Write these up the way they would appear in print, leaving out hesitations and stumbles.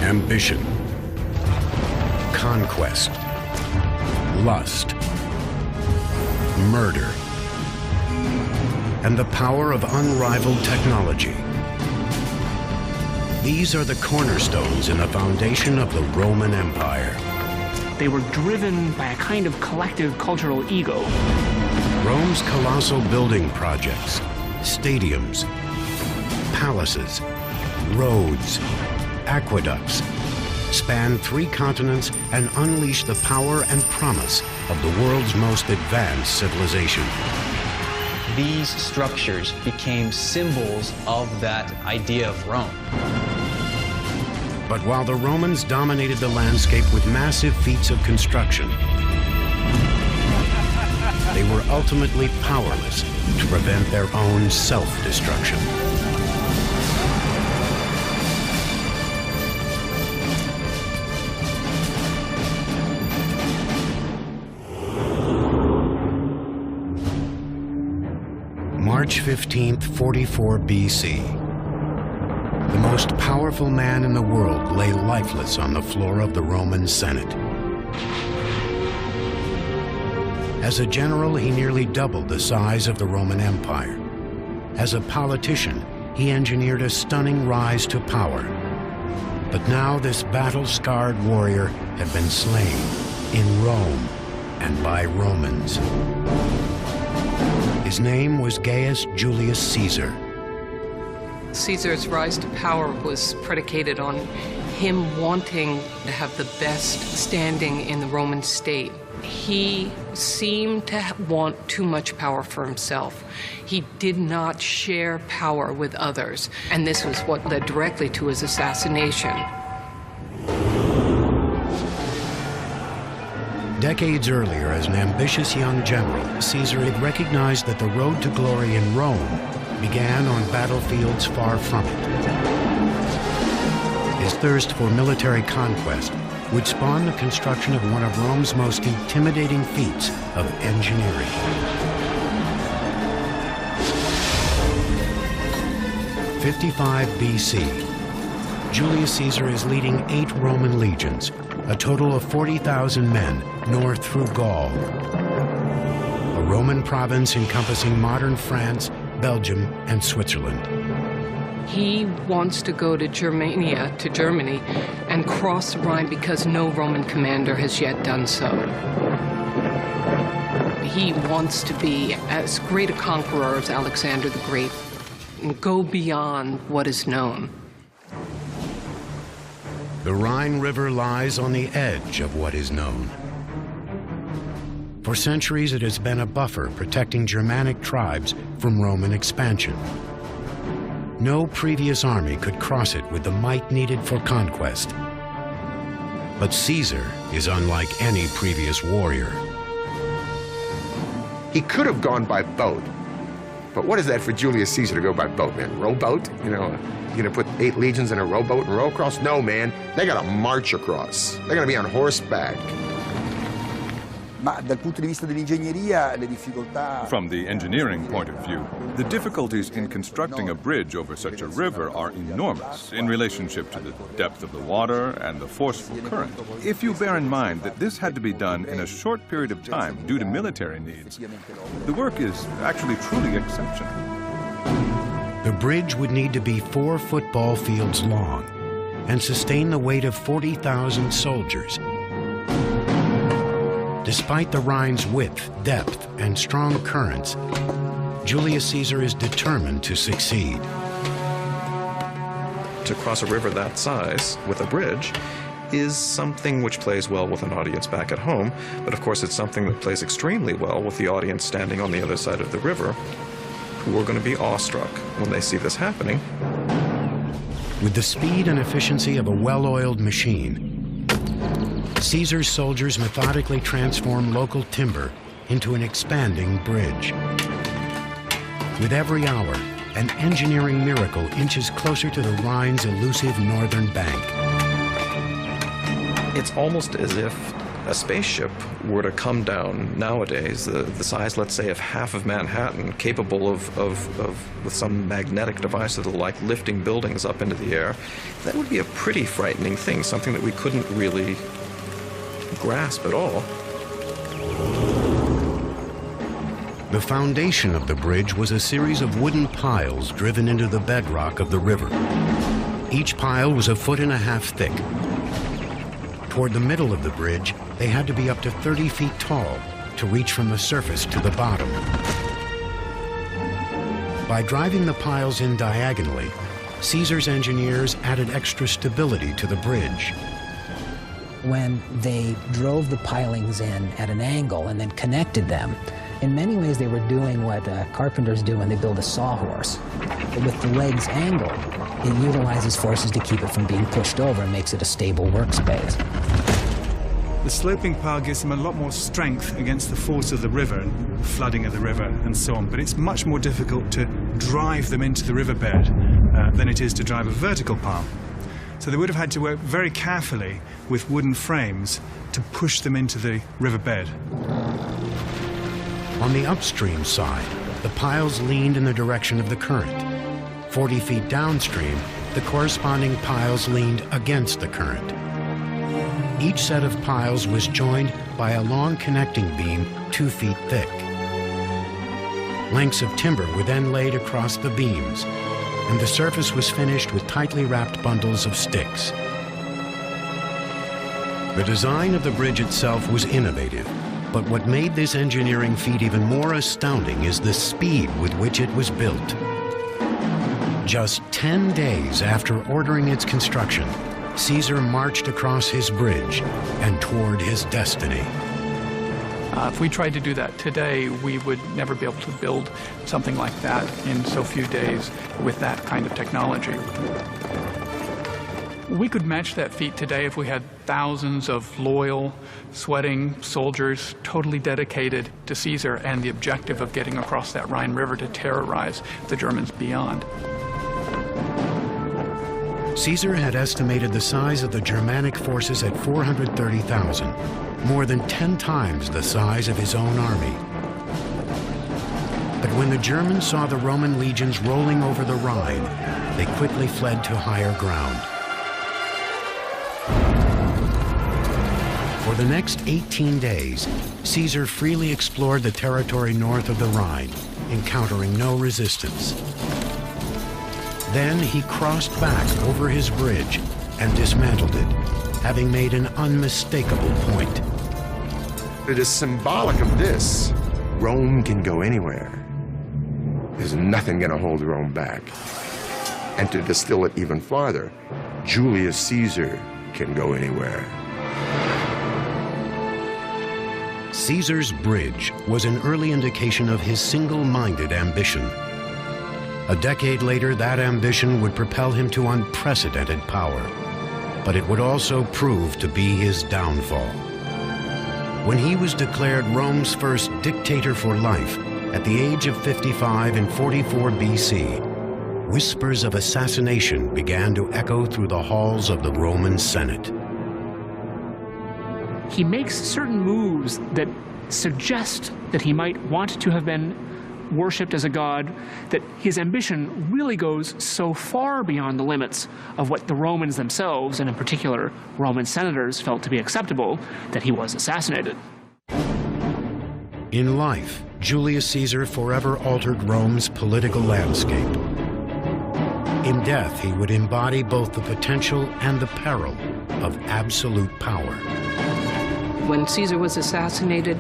ambition, conquest, lust, murder, and the power of unrivaled technology. These are the cornerstones in the foundation of the Roman Empire. They were driven by a kind of collective cultural ego. Rome's colossal building projects, stadiums, palaces, roads, aqueducts, span 3 continents and unleash the power and promise of the world's most advanced civilization. These structures became symbols of that idea of Rome. But while the Romans dominated the landscape with massive feats of construction, they were ultimately powerless to prevent their own self-destruction. March 15th, 44 BC. The most powerful man in the world lay lifeless on the floor of the Roman Senate. As a general, he nearly doubled the size of the Roman Empire. As a politician, he engineered a stunning rise to power. But now this battle-scarred warrior had been slain in Rome and by Romans. His name was Gaius Julius Caesar. Caesar's rise to power was predicated on him wanting to have the best standing in the Roman state. He seemed to want too much power for himself. He did not share power with others, and this was what led directly to his assassination. Decades earlier, as an ambitious young general, Caesar had recognized that the road to glory in Rome began on battlefields far from it. His thirst for military conquest would spawn the construction of one of Rome's most intimidating feats of engineering. '55 BC. Julius Caesar is leading 8 Roman legions, a total of 40,000 men, north through Gaul, a Roman province encompassing modern France, Belgium, and Switzerland. He wants to go to Germania, to Germany, and cross the Rhine because no Roman commander has yet done so. He wants to be as great a conqueror as Alexander the Great and go beyond what is known. The Rhine River lies on the edge of what is known. For centuries, it has been a buffer protecting Germanic tribes from Roman expansion. No previous army could cross it with the might needed for conquest. But Caesar is unlike any previous warrior. He could have gone by boat, but what is that for Julius Caesar to go by boat, man? Rowboat? You know, you're gonna put 8 legions in a rowboat and row across? No, man, they gotta march across. They're gonna be on horseback. From the engineering point of view, the difficulties in constructing a bridge over such a river are enormous in relationship to the depth of the water and the forceful current. If you bear in mind that this had to be done in a short period of time due to military needs, the work is actually truly exceptional. The bridge would need to be 4 football fields long and sustain the weight of 40,000 soldiers. Despite the Rhine's width, depth, and strong currents, Julius Caesar is determined to succeed. To cross a river that size with a bridge is something which plays well with an audience back at home, but of course it's something that plays extremely well with the audience standing on the other side of the river, who are going to be awestruck when they see this happening. With the speed and efficiency of a well-oiled machine, Caesar's soldiers methodically transform local timber into an expanding bridge. With every hour, an engineering miracle inches closer to the Rhine's elusive northern bank. It's almost as if a spaceship were to come down nowadays, the size, let's say, of half of Manhattan, capable of with some magnetic device that'll like lifting buildings up into the air, that would be a pretty frightening thing, something that we couldn't really grasp at all. The foundation of the bridge was a series of wooden piles driven into the bedrock of the river. Each pile was 1.5 feet thick. Toward the middle of the bridge, they had to be up to 30 feet tall to reach from the surface to the bottom. By driving the piles in diagonally, Caesar's engineers added extra stability to the bridge. When they drove the pilings in at an angle and then connected them, in many ways they were doing what carpenters do when they build a sawhorse. With the legs angled, it utilizes forces to keep it from being pushed over and makes it a stable workspace. The sloping pile gives them a lot more strength against the force of the river and flooding of the river and so on, but it's much more difficult to drive them into the riverbed than it is to drive a vertical pile. So they would have had to work very carefully with wooden frames to push them into the riverbed. On the upstream side, the piles leaned in the direction of the current. 40 feet downstream, the corresponding piles leaned against the current. Each set of piles was joined by a long connecting beam 2 feet thick. Lengths of timber were then laid across the beams, and the surface was finished with tightly wrapped bundles of sticks. The design of the bridge itself was innovative, but what made this engineering feat even more astounding is the speed with which it was built. Just 10 days after ordering its construction, Caesar marched across his bridge and toward his destiny. If we tried to do that today, we would never be able to build something like that in so few days with that kind of technology. We could match that feat today if we had thousands of loyal, sweating soldiers totally dedicated to Caesar and the objective of getting across that Rhine River to terrorize the Germans beyond. Caesar had estimated the size of the Germanic forces at 430,000, more than 10 times the size of his own army. But when the Germans saw the Roman legions rolling over the Rhine, they quickly fled to higher ground. For the next 18 days, Caesar freely explored the territory north of the Rhine, encountering no resistance. Then he crossed back over his bridge and dismantled it, having made an unmistakable point. It is symbolic of this. Rome can go anywhere. There's nothing going to hold Rome back. And to distill it even farther, Julius Caesar can go anywhere. Caesar's bridge was an early indication of his single-minded ambition. A decade later, that ambition would propel him to unprecedented power, but it would also prove to be his downfall. When he was declared Rome's first dictator for life at the age of 55 in 44 BC, whispers of assassination began to echo through the halls of the Roman Senate. He makes certain moves that suggest that he might want to have been worshipped as a god, that his ambition really goes so far beyond the limits of what the Romans themselves, and in particular Roman senators, felt to be acceptable, that he was assassinated. In life, Julius Caesar forever altered Rome's political landscape. In death, he would embody both the potential and the peril of absolute power. When Caesar was assassinated,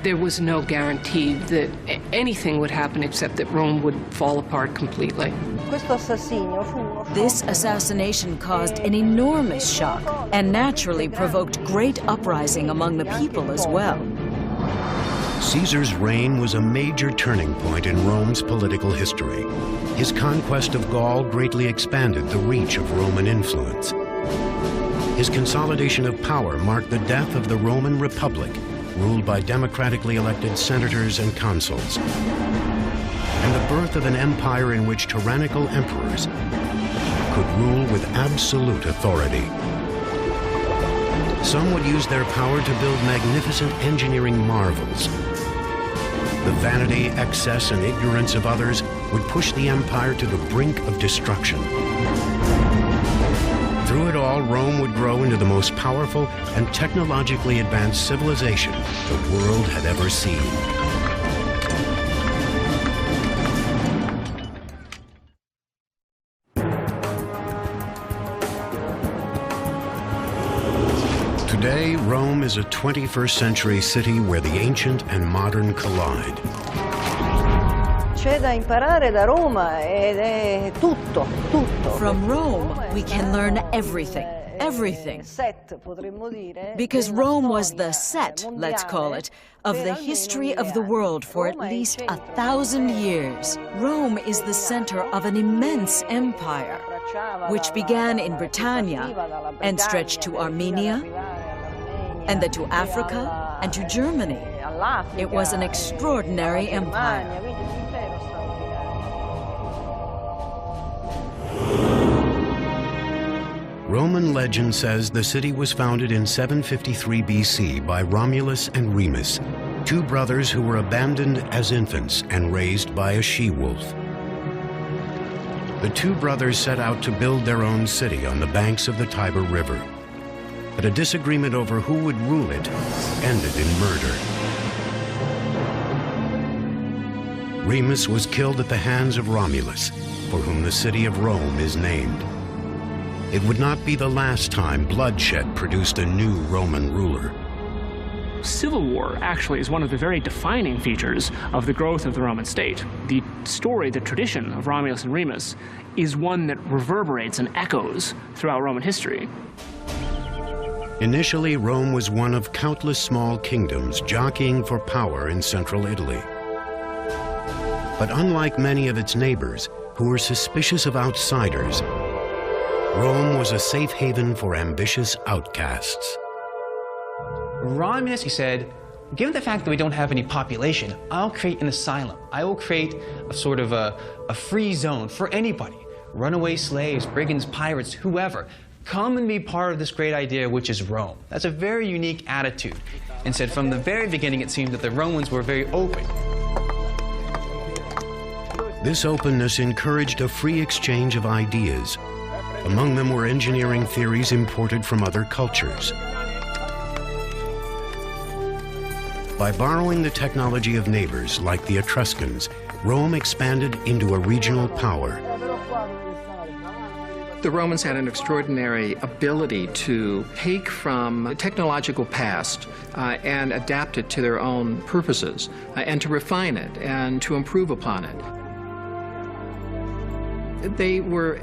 there was no guarantee that anything would happen except that Rome would fall apart completely. This assassination caused an enormous shock and naturally provoked great uprising among the people as well. Caesar's reign was a major turning point in Rome's political history. His conquest of Gaul greatly expanded the reach of Roman influence. His consolidation of power marked the death of the Roman Republic, ruled by democratically elected senators and consuls, and the birth of an empire in which tyrannical emperors could rule with absolute authority. Some would use their power to build magnificent engineering marvels. The vanity, excess, and ignorance of others would push the empire to the brink of destruction. Through it all, Rome would grow into the most powerful and technologically advanced civilization the world had ever seen. Today, Rome is a 21st century city where the ancient and modern collide. C'è da imparare da Roma ed è tutto, tutto. From Rome, we can learn everything. Everything. Because Rome was the set, let's call it, of the history of the world for at least 1,000 years. Rome is the center of an immense empire, which began in Britannia and stretched to Armenia, and then to Africa and to Germany. It was an extraordinary empire. Roman legend says the city was founded in 753 BC by Romulus and Remus, two brothers who were abandoned as infants and raised by a she-wolf. The two brothers set out to build their own city on the banks of the Tiber River. But a disagreement over who would rule it ended in murder. Remus was killed at the hands of Romulus, for whom the city of Rome is named. It would not be the last time bloodshed produced a new Roman ruler. Civil war actually is one of the very defining features of the growth of the Roman state. The story, the tradition of Romulus and Remus is one that reverberates and echoes throughout Roman history. Initially, Rome was one of countless small kingdoms jockeying for power in central Italy. But unlike many of its neighbors, who were suspicious of outsiders, Rome was a safe haven for ambitious outcasts. Romulus, he said, given the fact that we don't have any population, I'll create an asylum. I will create a sort of a free zone for anybody. Runaway slaves, brigands, pirates, whoever. Come and be part of this great idea, which is Rome. That's a very unique attitude. And said from the very beginning, it seemed that the Romans were very open. This openness encouraged a free exchange of ideas. Among them were engineering theories imported from other cultures. By borrowing the technology of neighbors like the Etruscans, Rome expanded into a regional power. The Romans had an extraordinary ability to take from the technological past and adapt it to their own purposes, and to refine it and to improve upon it. They were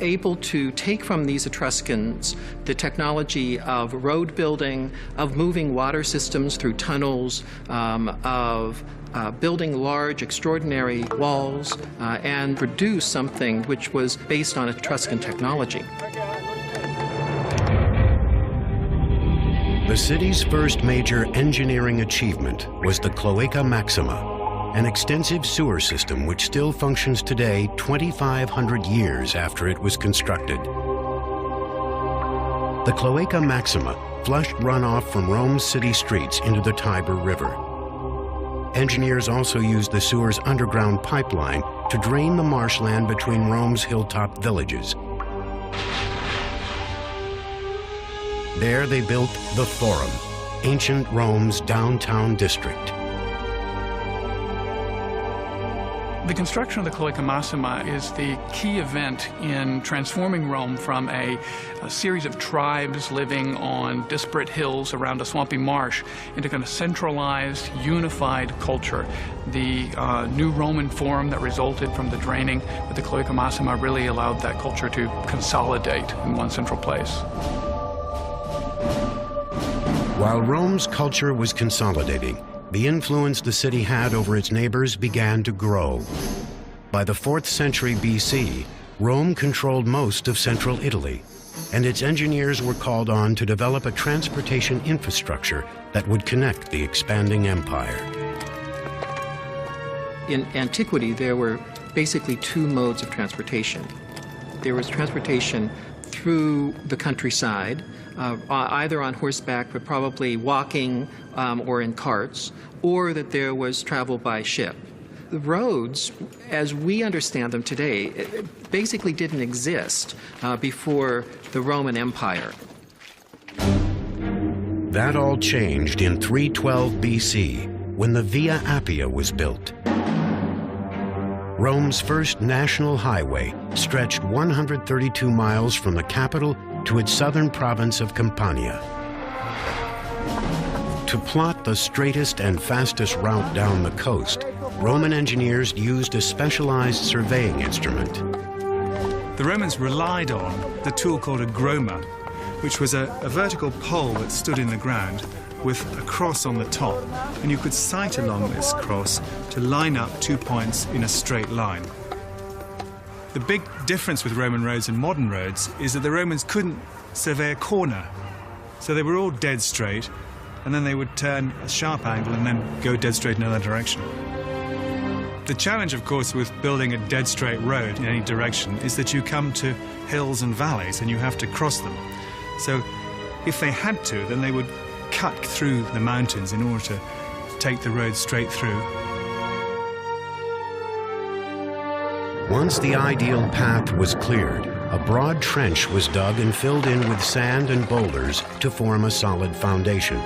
able to take from these Etruscans the technology of road building, of moving water systems through tunnels, of building large, extraordinary walls, and produce something which was based on Etruscan technology. The city's first major engineering achievement was the Cloaca Maxima, an extensive sewer system which still functions today 2,500 years after it was constructed. The Cloaca Maxima flushed runoff from Rome's city streets into the Tiber River. Engineers also used the sewer's underground pipeline to drain the marshland between Rome's hilltop villages. There they built the Forum, ancient Rome's downtown district. The construction of the Cloaca Maxima is the key event in transforming Rome from a series of tribes living on disparate hills around a swampy marsh into kind of centralized, unified culture. The new Roman Forum that resulted from the draining with the Cloaca Maxima really allowed that culture to consolidate in one central place. While Rome's culture was consolidating, the influence the city had over its neighbors began to grow. By the 4th century BC, Rome controlled most of central Italy, and its engineers were called on to develop a transportation infrastructure that would connect the expanding empire. In antiquity, there were basically two modes of transportation. There was transportation through the countryside, either on horseback, but probably walking or in carts, or that there was travel by ship. The roads, as we understand them today, basically didn't exist before the Roman Empire. That all changed in 312 BC, when the Via Appia was built. Rome's first national highway stretched 132 miles from the capital to its southern province of Campania. To plot the straightest and fastest route down the coast, Roman engineers used a specialized surveying instrument. The Romans relied on the tool called a groma, which was a vertical pole that stood in the ground with a cross on the top, and you could sight along this cross to line up 2 points in a straight line. The big difference with Roman roads and modern roads is that the Romans couldn't survey a corner, so they were all dead straight, and then they would turn a sharp angle and then go dead straight in another direction. The challenge, of course, with building a dead straight road in any direction is that you come to hills and valleys and you have to cross them. So if they had to, then they would cut through the mountains in order to take the road straight through. Once the ideal path was cleared, a broad trench was dug and filled in with sand and boulders to form a solid foundation.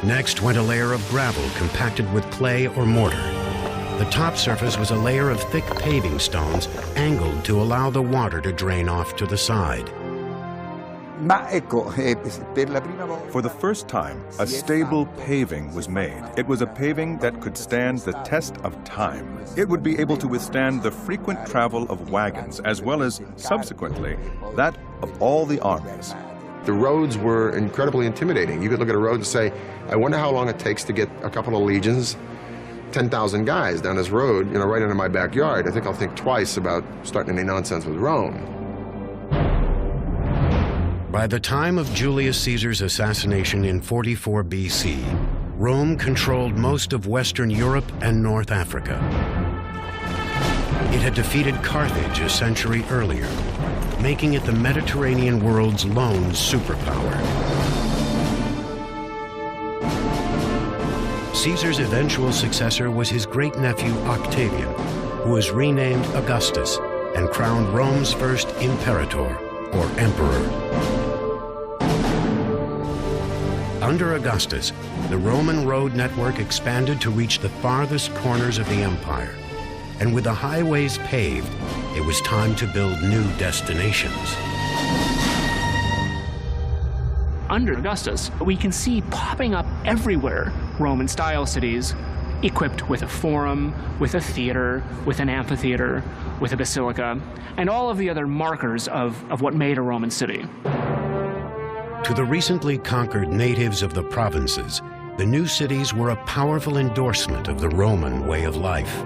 Next went a layer of gravel compacted with clay or mortar. The top surface was a layer of thick paving stones angled to allow the water to drain off to the side. For the first time, a stable paving was made. It was a paving that could stand the test of time. It would be able to withstand the frequent travel of wagons, as well as, subsequently, that of all the armies. The roads were incredibly intimidating. You could look at a road and say, I wonder how long it takes to get a couple of legions, 10,000 guys down this road, right into my backyard. I think I'll think twice about starting any nonsense with Rome. By the time of Julius Caesar's assassination in 44 BC, Rome controlled most of Western Europe and North Africa. It had defeated Carthage a century earlier, making it the Mediterranean world's lone superpower. Caesar's eventual successor was his great-nephew Octavian, who was renamed Augustus and crowned Rome's first imperator, or emperor. Under Augustus, the Roman road network expanded to reach the farthest corners of the empire. And with the highways paved, it was time to build new destinations. Under Augustus, we can see popping up everywhere Roman-style cities equipped with a forum, with a theater, with an amphitheater, with a basilica, and all of the other markers of what made a Roman city. To the recently conquered natives of the provinces, the new cities were a powerful endorsement of the Roman way of life.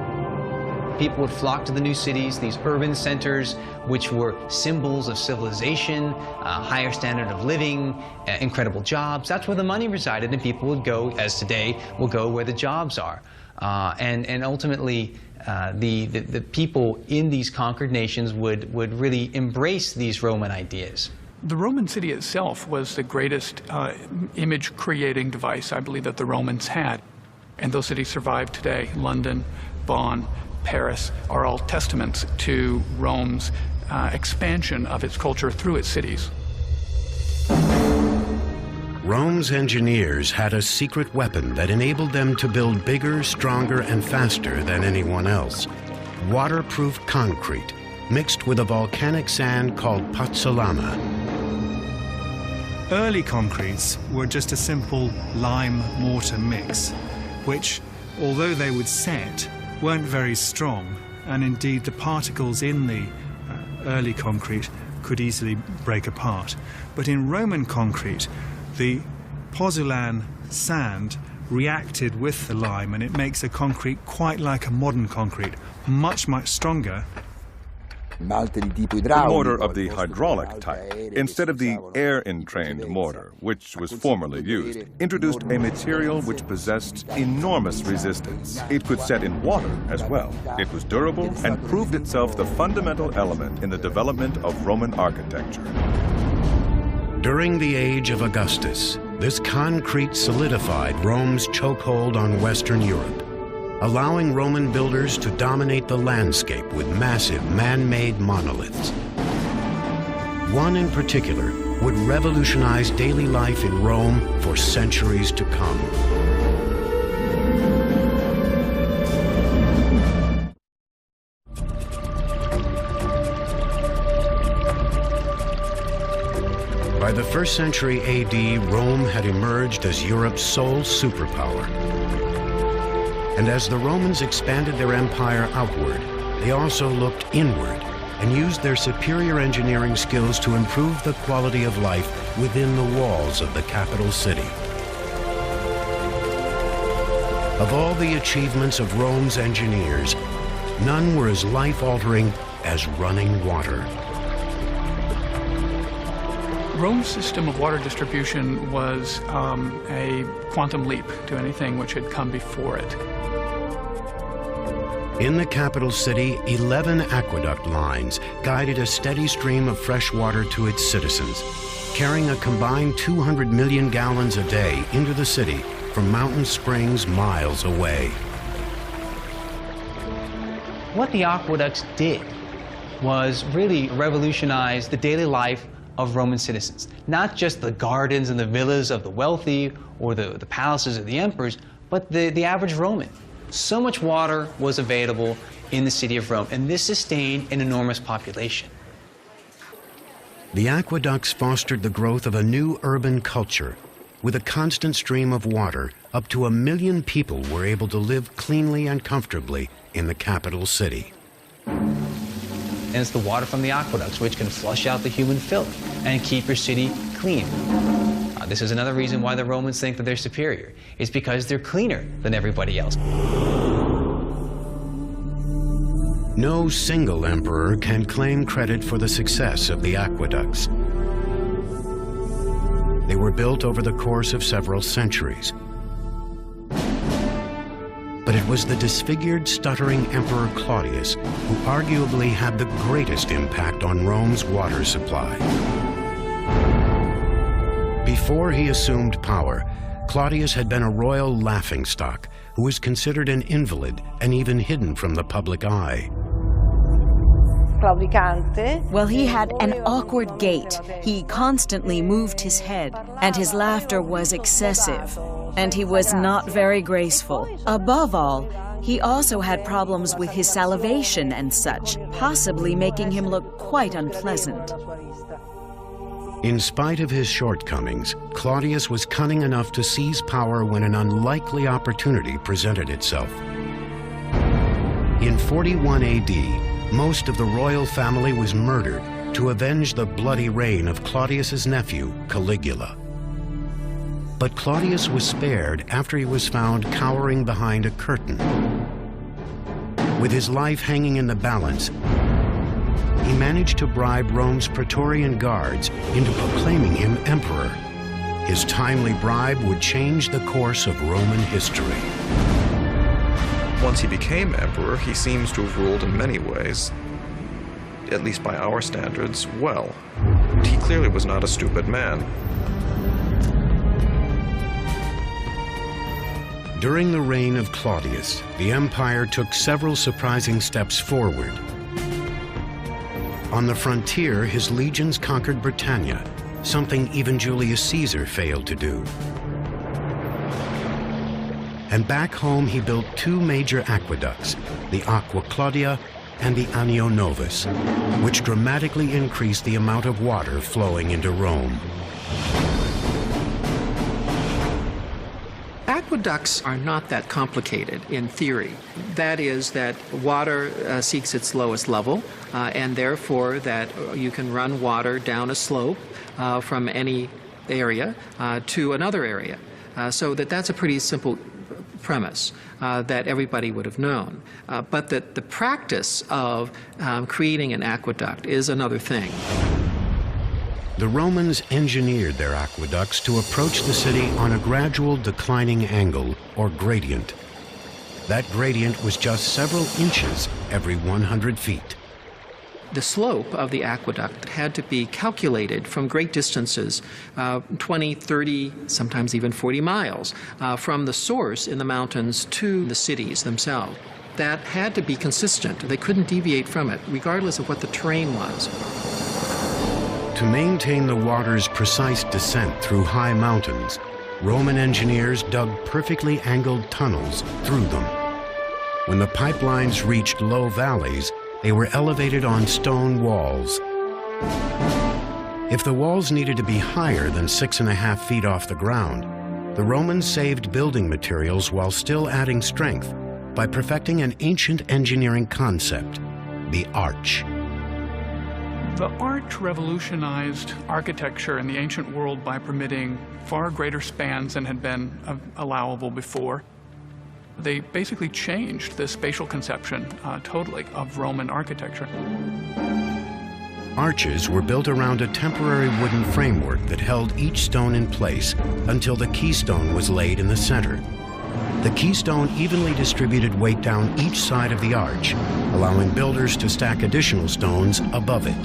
People would flock to the new cities, these urban centers, which were symbols of civilization, higher standard of living, incredible jobs. That's where the money resided, and people would go, as today, will go where the jobs are. And ultimately, the people in these conquered nations would really embrace these Roman ideas. The Roman city itself was the greatest image-creating device, I believe, that the Romans had. And those cities survive today. London, Bonn, Paris are all testaments to Rome's expansion of its culture through its cities. Rome's engineers had a secret weapon that enabled them to build bigger, stronger, and faster than anyone else. Waterproof concrete, mixed with a volcanic sand called pozzolana. Early concretes were just a simple lime-mortar mix, which, although they would set, weren't very strong, and indeed the particles in the early concrete could easily break apart. But in Roman concrete, the pozzolan sand reacted with the lime, and it makes a concrete quite like a modern concrete, much, much stronger. The mortar of the hydraulic type, instead of the air-entrained mortar, which was formerly used, introduced a material which possessed enormous resistance. It could set in water as well. It was durable and proved itself the fundamental element in the development of Roman architecture. During the age of Augustus, this concrete solidified Rome's chokehold on Western Europe, allowing Roman builders to dominate the landscape with massive man-made monoliths. One in particular would revolutionize daily life in Rome for centuries to come. By the 1st century AD, Rome had emerged as Europe's sole superpower. And as the Romans expanded their empire outward, they also looked inward and used their superior engineering skills to improve the quality of life within the walls of the capital city. Of all the achievements of Rome's engineers, none were as life-altering as running water. Rome's system of water distribution was a quantum leap to anything which had come before it. In the capital city, 11 aqueduct lines guided a steady stream of fresh water to its citizens, carrying a combined 200 million gallons a day into the city from mountain springs miles away. What the aqueducts did was really revolutionize the daily life of Roman citizens. Not just the gardens and the villas of the wealthy or the palaces of the emperors, but the average Roman. So much water was available in the city of Rome, and this sustained an enormous population. The aqueducts fostered the growth of a new urban culture. With a constant stream of water, up to 1 million people were able to live cleanly and comfortably in the capital city. And it's the water from the aqueducts which can flush out the human filth and keep your city clean. This is another reason why the Romans think that they're superior. It's because they're cleaner than everybody else. No single emperor can claim credit for the success of the aqueducts. They were built over the course of several centuries. But it was the disfigured, stuttering Emperor Claudius who arguably had the greatest impact on Rome's water supply. Before he assumed power, Claudius had been a royal laughingstock who was considered an invalid and even hidden from the public eye. Well, he had an awkward gait. He constantly moved his head, and his laughter was excessive. And he was not very graceful. Above all, he also had problems with his salivation and such, possibly making him look quite unpleasant. In spite of his shortcomings, Claudius was cunning enough to seize power when an unlikely opportunity presented itself. In 41 AD, most of the royal family was murdered to avenge the bloody reign of Claudius's nephew, Caligula. But Claudius was spared after he was found cowering behind a curtain. With his life hanging in the balance, he managed to bribe Rome's Praetorian guards into proclaiming him emperor. His timely bribe would change the course of Roman history. Once he became emperor, he seems to have ruled in many ways, at least by our standards, well. He clearly was not a stupid man. During the reign of Claudius, the empire took several surprising steps forward. On the frontier, his legions conquered Britannia, something even Julius Caesar failed to do. And back home, he built 2 major aqueducts, the Aqua Claudia and the Anio Novus, which dramatically increased the amount of water flowing into Rome. Aqueducts are not that complicated in theory. That is that water seeks its lowest level, and therefore that you can run water down a slope from any area to another area. So that's a pretty simple premise that everybody would have known. But that the practice of creating an aqueduct is another thing. The Romans engineered their aqueducts to approach the city on a gradual declining angle, or gradient. That gradient was just several inches every 100 feet. The slope of the aqueduct had to be calculated from great distances, 20, 30, sometimes even 40 miles, from the source in the mountains to the cities themselves. That had to be consistent. They couldn't deviate from it, regardless of what the terrain was. To maintain the water's precise descent through high mountains, Roman engineers dug perfectly angled tunnels through them. When the pipelines reached low valleys, they were elevated on stone walls. If the walls needed to be higher than 6.5 feet off the ground, the Romans saved building materials while still adding strength by perfecting an ancient engineering concept, the arch. The arch revolutionized architecture in the ancient world by permitting far greater spans than had been allowable before. They basically changed the spatial conception totally of Roman architecture. Arches were built around a temporary wooden framework that held each stone in place until the keystone was laid in the center. The keystone evenly distributed weight down each side of the arch, allowing builders to stack additional stones above it.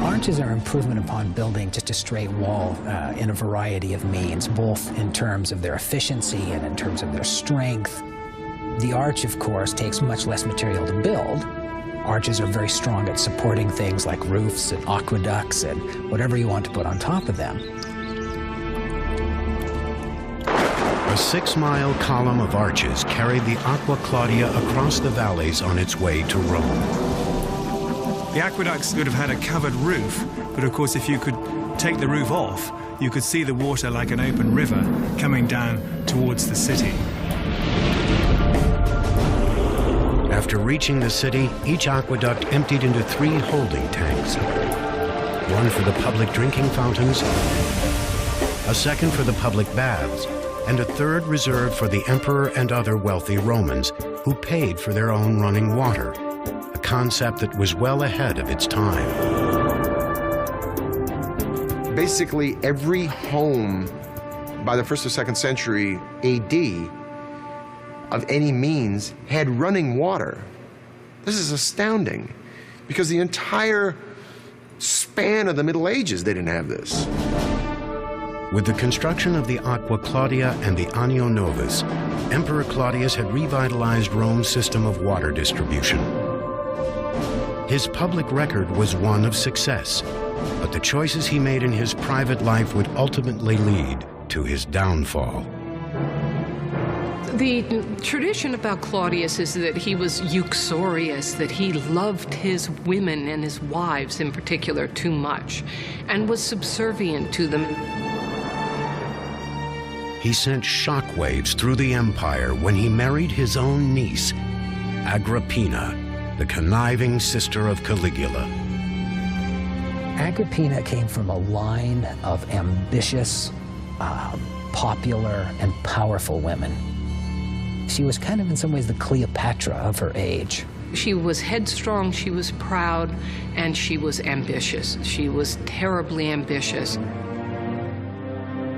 Arches are improvement upon building just a straight wall in a variety of means, both in terms of their efficiency and in terms of their strength. The arch, of course, takes much less material to build. Arches are very strong at supporting things like roofs and aqueducts and whatever you want to put on top of them. A 6-mile column of arches carried the Aqua Claudia across the valleys on its way to Rome. The aqueducts would have had a covered roof, but of course if you could take the roof off, you could see the water like an open river coming down towards the city. After reaching the city, each aqueduct emptied into 3 holding tanks. One for the public drinking fountains, a second for the public baths, and a third reserved for the emperor and other wealthy Romans who paid for their own running water, a concept that was well ahead of its time. Basically, every home by the 1st or 2nd century AD of any means had running water. This is astounding, because the entire span of the Middle Ages, they didn't have this. With the construction of the Aqua Claudia and the Anio Novus, Emperor Claudius had revitalized Rome's system of water distribution. His public record was one of success, but the choices he made in his private life would ultimately lead to his downfall. The tradition about Claudius is that he was uxorious, that he loved his women and his wives in particular too much, and was subservient to them. He sent shockwaves through the empire when he married his own niece, Agrippina, the conniving sister of Caligula. Agrippina came from a line of ambitious, popular, and powerful women. She was kind of in some ways the Cleopatra of her age. She was headstrong, she was proud, and she was ambitious. She was terribly ambitious.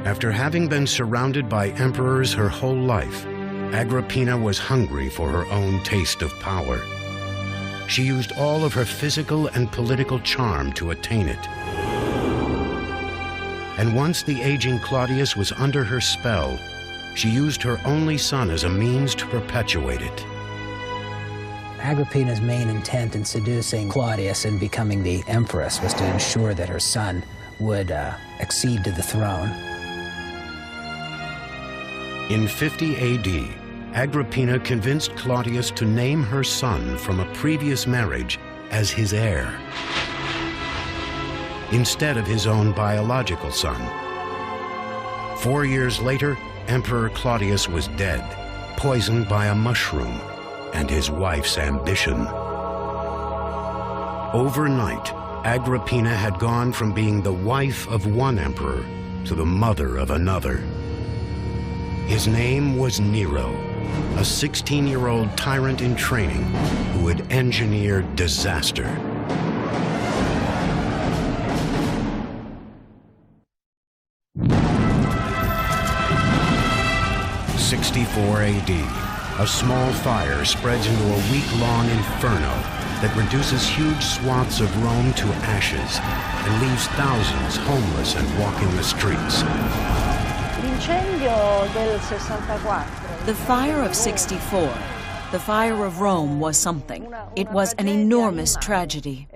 After having been surrounded by emperors her whole life, Agrippina was hungry for her own taste of power. She used all of her physical and political charm to attain it. And once the aging Claudius was under her spell, she used her only son as a means to perpetuate it. Agrippina's main intent in seducing Claudius and becoming the empress was to ensure that her son would accede to the throne. In 50 AD, Agrippina convinced Claudius to name her son from a previous marriage as his heir, instead of his own biological son. 4 years later, Emperor Claudius was dead, poisoned by a mushroom, and his wife's ambition. Overnight, Agrippina had gone from being the wife of one emperor to the mother of another. His name was Nero, a 16-year-old tyrant in training who had engineered disaster. In 64 AD, a small fire spreads into a week-long inferno that reduces huge swaths of Rome to ashes and leaves thousands homeless and walking the streets. The fire of 64, the fire of Rome, was something. It was an enormous tragedy.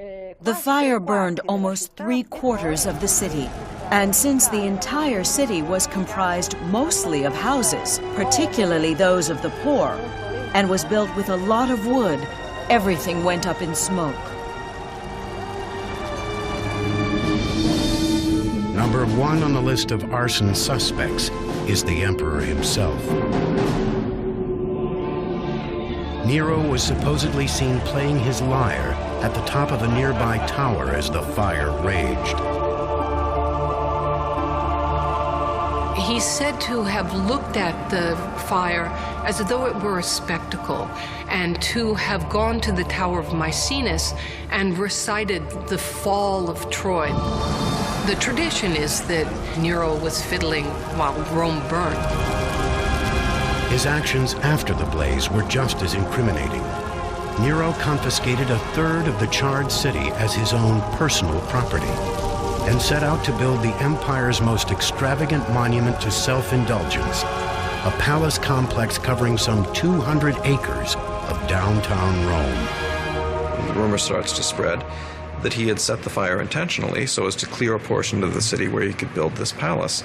The fire burned almost 3/4 of the city. And since the entire city was comprised mostly of houses, particularly those of the poor, and was built with a lot of wood, everything went up in smoke. Number 1 on the list of arson suspects is the emperor himself. Nero was supposedly seen playing his lyre at the top of a nearby tower as the fire raged. He's said to have looked at the fire as though it were a spectacle, and to have gone to the Tower of Maecenas and recited the fall of Troy. The tradition is that Nero was fiddling while Rome burned. His actions after the blaze were just as incriminating. Nero confiscated 1/3 of the charred city as his own personal property and set out to build the empire's most extravagant monument to self-indulgence, a palace complex covering some 200 acres of downtown Rome. The rumor starts to spread that he had set the fire intentionally so as to clear a portion of the city where he could build this palace.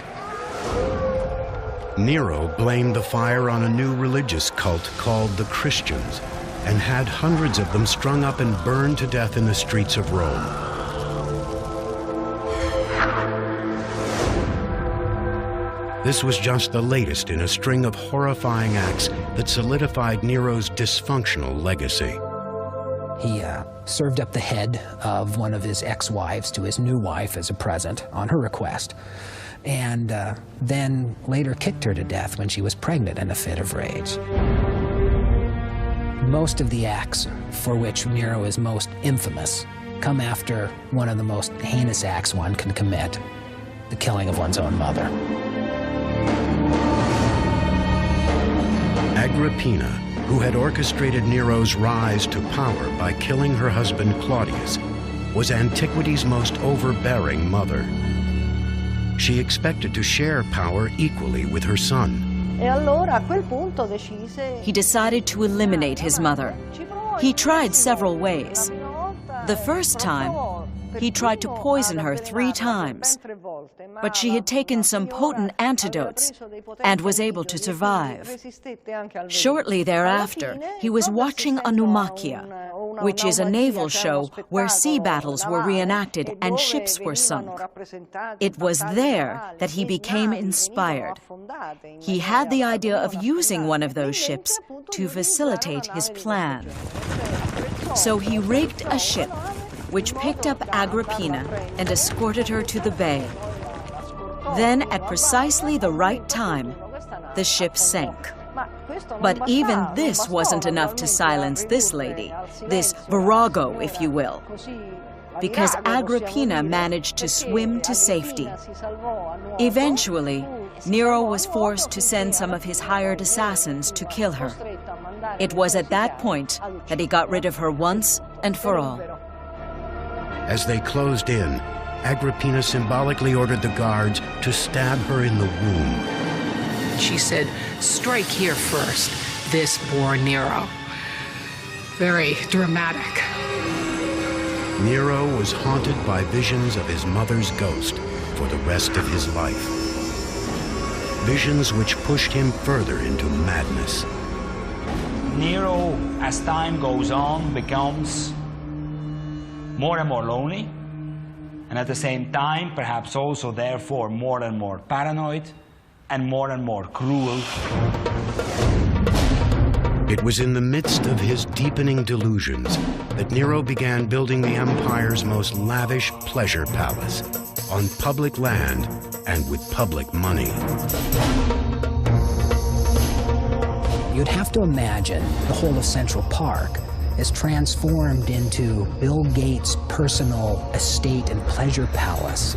Nero blamed the fire on a new religious cult called the Christians and had hundreds of them strung up and burned to death in the streets of Rome. This was just the latest in a string of horrifying acts that solidified Nero's dysfunctional legacy. He served up the head of one of his ex-wives to his new wife as a present on her request, and then later kicked her to death when she was pregnant in a fit of rage. Most of the acts for which Nero is most infamous come after one of the most heinous acts one can commit, the killing of one's own mother. Agrippina, who had orchestrated Nero's rise to power by killing her husband Claudius, was antiquity's most overbearing mother. She expected to share power equally with her son. He decided to eliminate his mother. He tried several ways. The first time, he tried to poison her 3 times, but she had taken some potent antidotes and was able to survive. Shortly thereafter, he was watching a Numachia, which is a naval show where sea battles were reenacted and ships were sunk. It was there that he became inspired. He had the idea of using one of those ships to facilitate his plan. So he rigged a ship which picked up Agrippina and escorted her to the bay. Then, at precisely the right time, the ship sank. But even this wasn't enough to silence this lady, this virago, if you will, because Agrippina managed to swim to safety. Eventually, Nero was forced to send some of his hired assassins to kill her. It was at that point that he got rid of her once and for all. As they closed in, Agrippina symbolically ordered the guards to stab her in the womb. She said, "Strike here first. This bore Nero." Very dramatic. Nero was haunted by visions of his mother's ghost for the rest of his life. Visions which pushed him further into madness. Nero, as time goes on, becomes more and more lonely, and at the same time, perhaps also therefore more and more paranoid and more cruel. It was in the midst of his deepening delusions that Nero began building the empire's most lavish pleasure palace on public land and with public money. You'd have to imagine the whole of Central Park is transformed into Bill Gates' personal estate and pleasure palace.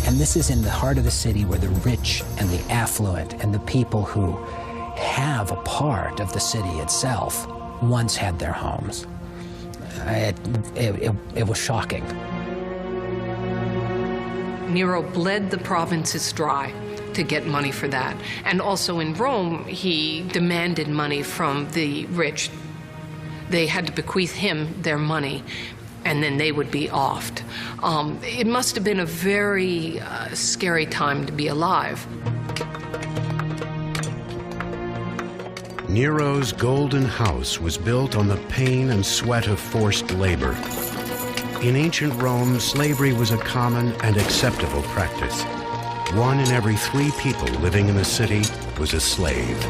And this is in the heart of the city where the rich and the affluent and the people who have a part of the city itself once had their homes. It was shocking. Nero bled the provinces dry to get money for that. And also in Rome, he demanded money from the rich. They had to bequeath him their money, and then they would be offed. It must have been a very scary time to be alive. Nero's golden house was built on the pain and sweat of forced labor. In ancient Rome, slavery was a common and acceptable practice. 1 in every 3 people living in the city was a slave.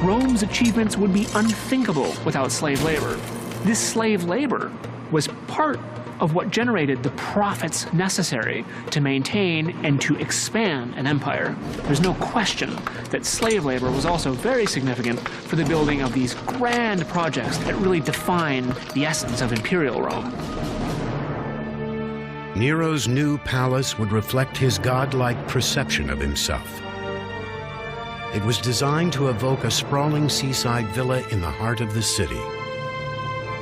Rome's achievements would be unthinkable without slave labor. This slave labor was part of what generated the profits necessary to maintain and to expand an empire. There's no question that slave labor was also very significant for the building of these grand projects that really defined the essence of imperial Rome. Nero's new palace would reflect his godlike perception of himself. It was designed to evoke a sprawling seaside villa in the heart of the city.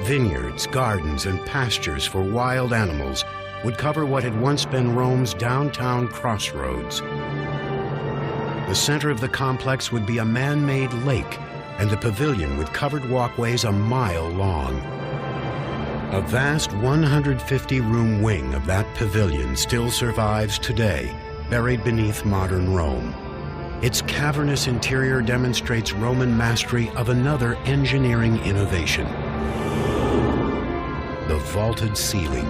Vineyards, gardens, and pastures for wild animals would cover what had once been Rome's downtown crossroads. The center of the complex would be a man-made lake and a pavilion with covered walkways a mile long. A vast 150-room wing of that pavilion still survives today, buried beneath modern Rome. Its cavernous interior demonstrates Roman mastery of another engineering innovation: the vaulted ceiling.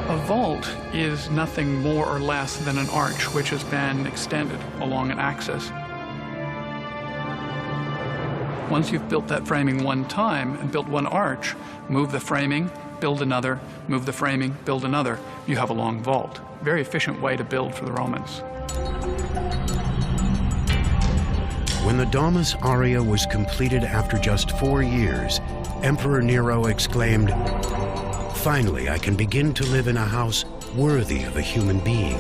A vault is nothing more or less than an arch which has been extended along an axis. Once you've built that framing one time and built one arch, move the framing, build another, move the framing, build another, you have a long vault. Very efficient way to build for the Romans. When the Domus Aurea was completed after just 4 years, Emperor Nero exclaimed, "Finally, I can begin to live in a house worthy of a human being."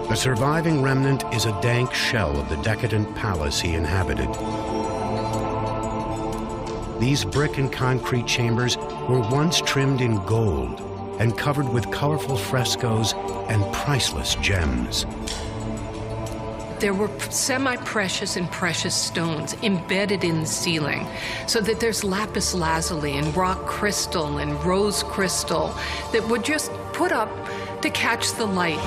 The surviving remnant is a dank shell of the decadent palace he inhabited. These brick and concrete chambers were once trimmed in gold and covered with colorful frescoes and priceless gems. There were semi-precious and precious stones embedded in the ceiling, so that there's lapis lazuli and rock crystal and rose crystal that were just put up to catch the light.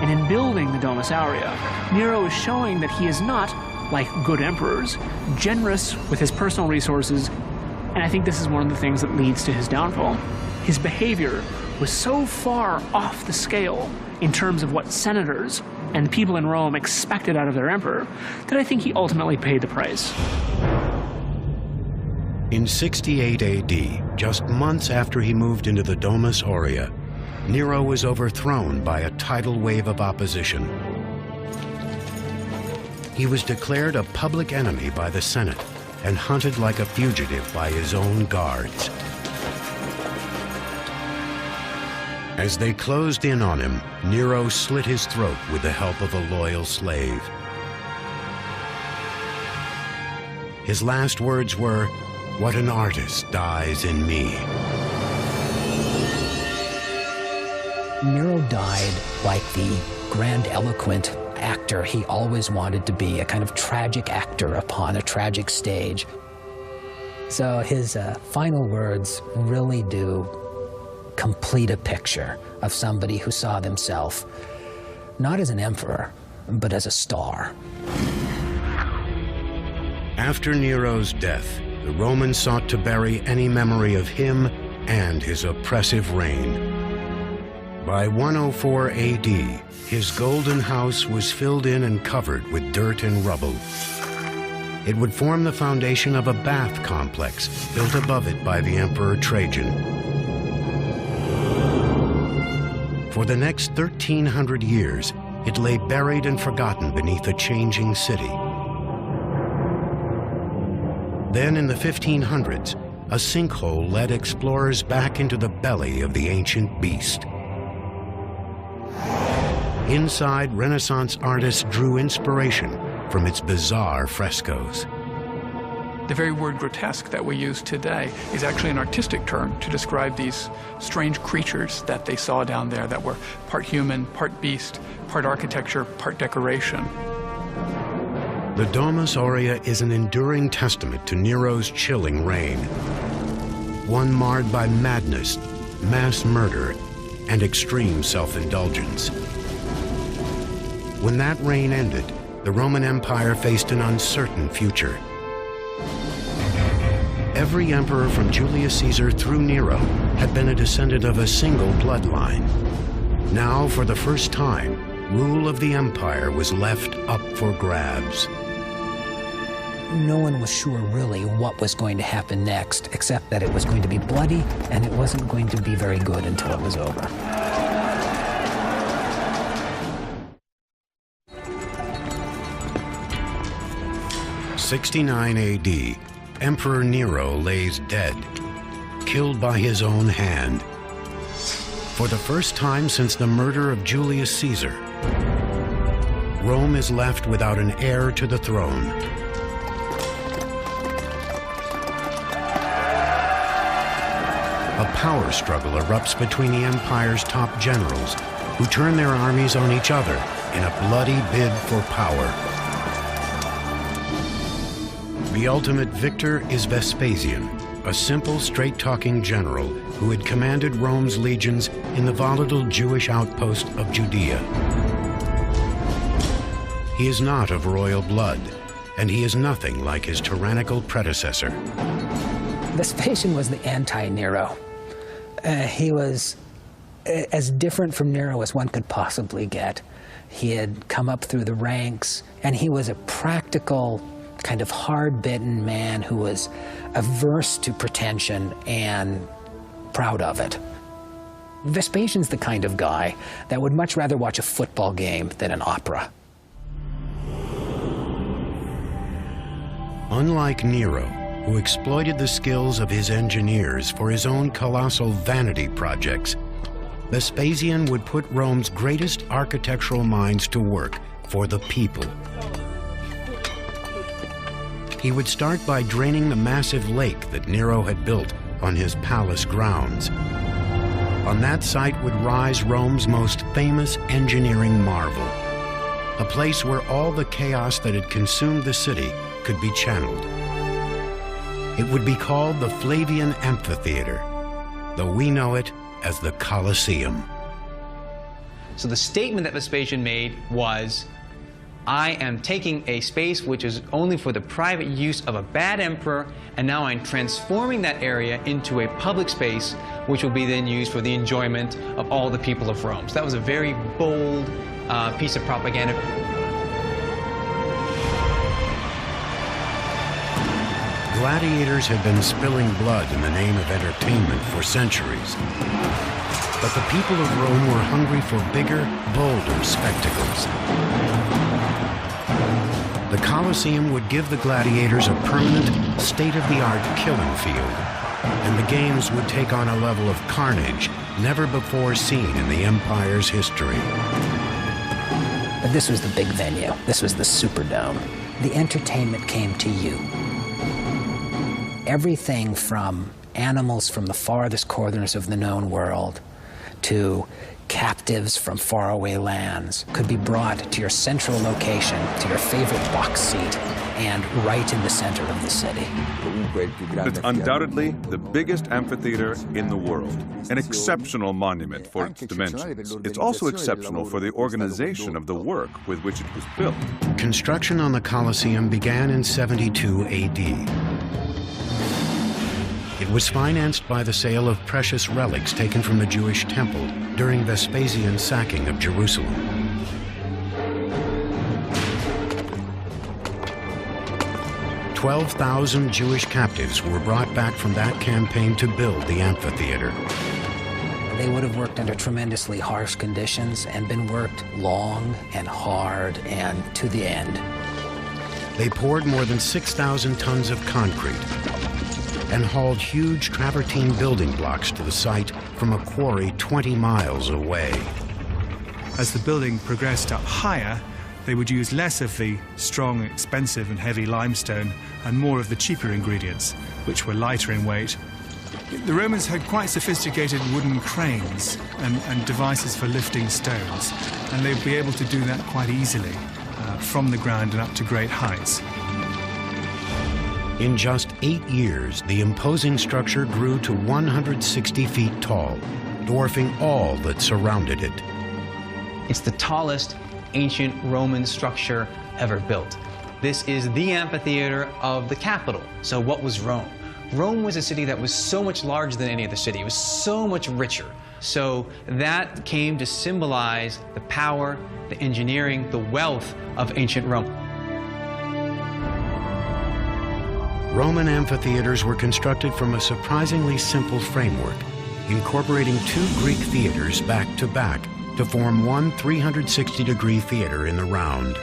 And in building the Domus Aurea, Nero is showing that he is not, like good emperors, generous with his personal resources, and I think this is one of the things that leads to his downfall. His behavior was so far off the scale in terms of what senators and people in Rome expected out of their emperor that I think he ultimately paid the price. In 68 AD, just months after he moved into the Domus Aurea, Nero was overthrown by a tidal wave of opposition. He was declared a public enemy by the Senate and hunted like a fugitive by his own guards. As they closed in on him, Nero slit his throat with the help of a loyal slave. His last words were, "What an artist dies in me." Nero died like the grandiloquent actor he always wanted to be, a kind of tragic actor upon a tragic stage. So his final words really do complete a picture of somebody who saw themselves not as an emperor, but as a star. After Nero's death, the Romans sought to bury any memory of him and his oppressive reign. By 104 AD, his golden house was filled in and covered with dirt and rubble. It would form the foundation of a bath complex built above it by the Emperor Trajan. For the next 1,300 years, it lay buried and forgotten beneath a changing city. Then in the 1500s, a sinkhole led explorers back into the belly of the ancient beast. Inside, Renaissance artists drew inspiration from its bizarre frescoes. The very word grotesque that we use today is actually an artistic term to describe these strange creatures that they saw down there that were part human, part beast, part architecture, part decoration. The Domus Aurea is an enduring testament to Nero's chilling reign, one marred by madness, mass murder, and extreme self-indulgence. When that reign ended, the Roman Empire faced an uncertain future. Every emperor from Julius Caesar through Nero had been a descendant of a single bloodline. Now, for the first time, rule of the empire was left up for grabs. No one was sure really what was going to happen next, except that it was going to be bloody and it wasn't going to be very good until it was over. '69 AD, Emperor Nero lays dead, killed by his own hand. For the first time since the murder of Julius Caesar, Rome is left without an heir to the throne. A power struggle erupts between the empire's top generals, who turn their armies on each other in a bloody bid for power. The ultimate victor is Vespasian, a simple, straight-talking general who had commanded Rome's legions in the volatile Jewish outpost of Judea. He is not of royal blood, and he is nothing like his tyrannical predecessor. Vespasian was the anti-Nero. He was as different from Nero as one could possibly get. He had come up through the ranks, and he was a practical, kind of hard-bitten man who was averse to pretension and proud of it. Vespasian's the kind of guy that would much rather watch a football game than an opera. Unlike Nero, who exploited the skills of his engineers for his own colossal vanity projects, Vespasian would put Rome's greatest architectural minds to work for the people. He would start by draining the massive lake that Nero had built on his palace grounds. On that site would rise Rome's most famous engineering marvel, a place where all the chaos that had consumed the city could be channeled. It would be called the Flavian Amphitheater, though we know it as the Colosseum. So the statement that Vespasian made was, I am taking a space which is only for the private use of a bad emperor, and now I'm transforming that area into a public space which will be then used for the enjoyment of all the people of Rome. So that was a very bold piece of propaganda. Gladiators had been spilling blood in the name of entertainment for centuries. But the people of Rome were hungry for bigger, bolder spectacles. The Colosseum would give the gladiators a permanent, state-of-the-art killing field, and the games would take on a level of carnage never before seen in the empire's history. But this was the big venue. This was the Superdome. The entertainment came to you. Everything from animals from the farthest corners of the known world to captives from faraway lands could be brought to your central location, to your favorite box seat, and right in the center of the city. It's undoubtedly the biggest amphitheater in the world, an exceptional monument for its dimensions. It's also exceptional for the organization of the work with which it was built. Construction on the Colosseum began in 72 AD. It was financed by the sale of precious relics taken from the Jewish temple during Vespasian's sacking of Jerusalem. "12,000 Jewish captives were brought back from that campaign to build the amphitheater. They would have worked under tremendously harsh conditions and been worked long and hard and to the end. They poured more than 6,000 tons of concrete and hauled huge travertine building blocks to the site from a quarry 20 miles away. As the building progressed up higher, they would use less of the strong, expensive and heavy limestone and more of the cheaper ingredients, which were lighter in weight. The Romans had quite sophisticated wooden cranes and devices for lifting stones, and they'd be able to do that quite easily from the ground and up to great heights. In just 8 years, the imposing structure grew to 160 feet tall, dwarfing all that surrounded it. It's the tallest ancient Roman structure ever built. This is the amphitheater of the capital. So what was Rome? Rome was a city that was so much larger than any other city. It was so much richer. So that came to symbolize the power, the engineering, the wealth of ancient Rome. Roman amphitheaters were constructed from a surprisingly simple framework, incorporating 2 Greek theaters back to back to form one 360-degree theater in the round.